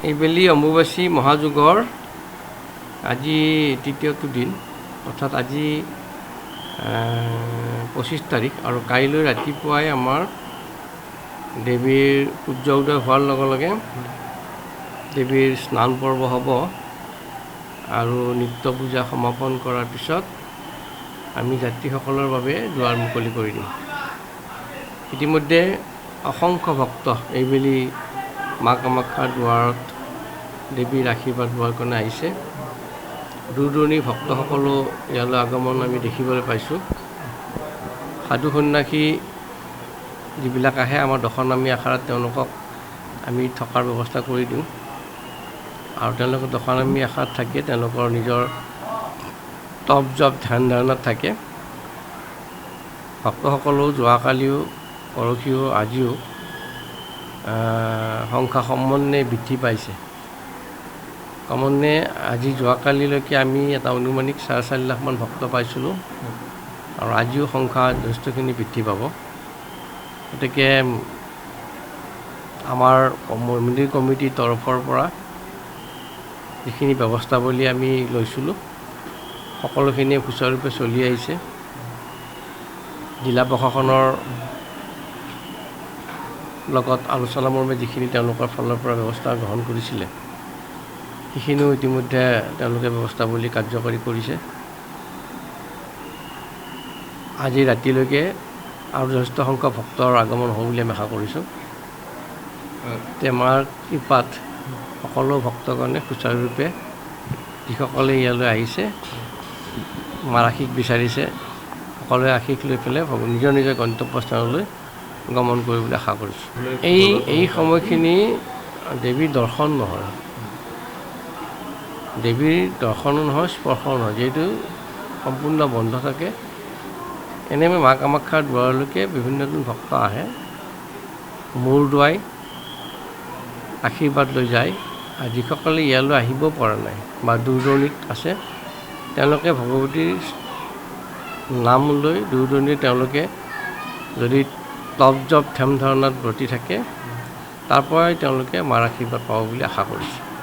এইবেলি অম্বুবাচী মহাযুগৰ আজি তৃতীয়টো দিন, অৰ্থাৎ আজি 25 তাৰিখ আৰু কাইলৈ ৰাতিপুৱাই আমাৰ দেৱীৰ সূৰ্য উদয় হোৱাৰ লগে লগে দেৱীৰ স্নান পৰ্ব হ'ব আৰু নিত্য পূজা সমাপন কৰাৰ পিছত আমি যাত্ৰীসকলৰ বাবে দুৱাৰ মুকলি কৰি দিম। ইতিমধ্যে অসংখ্য ভক্ত এইবেলি মা কামাখ্যাৰ দুৱাৰত দেৱীৰ আশীৰ্বাদ লোৱাৰ কাৰণে আহিছে। দূৰ দূৰণিৰ ভক্তসকলো ইয়ালৈ আগমন আমি দেখিবলৈ পাইছোঁ। সাধু সন্যাসী যিবিলাক আহে আমাৰ দশনামী আখৰাত তেওঁলোকক আমি থকাৰ ব্যৱস্থা কৰি দিওঁ আৰু তেওঁলোকে দশনামী আখৰাত থাকি তেওঁলোকৰ নিজৰ তপ জপ ধ্যান ধাৰণাত থাকে। ভক্তসকলেও যোৱাকালিও পৰহিও আজিও সংখ্যা ক্ৰমান্বয়ে বৃদ্ধি পাইছে। ক্ৰমান্বয়ে আজি যোৱাকালিলৈকে আমি এটা অনুমানিক 4.5 লাখমান ভক্ত পাইছিলোঁ আৰু আজিও সংখ্যা যথেষ্টখিনি বৃদ্ধি পাব। গতিকে আমাৰ মন্দিৰ কমিটিৰ তৰফৰ পৰা যিখিনি ব্যৱস্থাৱলী আমি লৈছিলোঁ সকলোখিনি সুচাৰুৰূপে চলি আহিছে। জিলা প্ৰশাসনৰ লগত আলোচনা মৰ্মে যিখিনি তেওঁলোকৰ ফালৰ পৰা ব্যৱস্থা গ্ৰহণ কৰিছিলে সেইখিনিও ইতিমধ্যে তেওঁলোকে ব্যৱস্থাৱলী কাৰ্যকৰী কৰিছে। আজি ৰাতিলৈকে আৰু যথেষ্ট সংখ্যক ভক্তৰ আগমন হ'ব বুলি আমি আশা কৰিছোঁ। মাৰ কৃপাত সকলো ভক্তগণে সুচাৰুৰূপে যিসকলে ইয়ালৈ আহিছে মাৰ আশীষ বিচাৰিছে সকলোৱে আশীষ লৈ পেলাই নিজৰ নিজৰ গন্তব্যস্থানলৈ গমন কৰিবলৈ আশা কৰিছোঁ। এই সময়খিনি দেৱীৰ দৰ্শন নহয়, দেৱীৰ দৰ্শনো নহয়, স্পৰ্শও নহয়, যিহেতু সম্পূৰ্ণ বন্ধ থাকে। এনেই মা কামাখ্যাৰ দুৱাৰলৈকে বিভিন্নজন ভক্ত আহে, মূৰ দোৱাই আশীৰ্বাদ লৈ যায়। আৰু যিসকলে ইয়ালৈ আহিব পৰা নাই বা দূৰ দূৰণিত আছে তেওঁলোকে ভগৱতীৰ নাম লৈ দূৰ দূৰণিত তেওঁলোকে যদি তপ জপ ধ্যান ধাৰণাত ব্ৰতী থাকে তাৰ পৰাই তেওঁলোকে মাৰ আশীৰ্বাদ পাব বুলি আশা কৰিছোঁ।